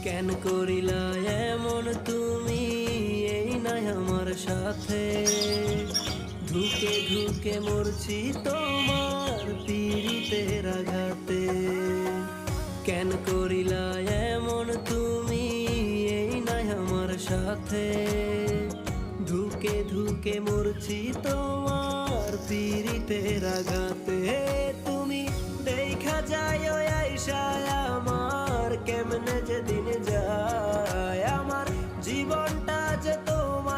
কেন করিলা এমন তুমি, এই নাই আমার সাথে। ধুকে ধুকে মরছি তোমার পীড়িতের আঘাতে। কেন করিলা এমন তুমি, এই নাই আমার সাথে। ধুকে ধুকে মরছি তোমার পীড়িতের আঘাতে। তুমি দেখা যায় আইসা আমার, কেমনে যেদিন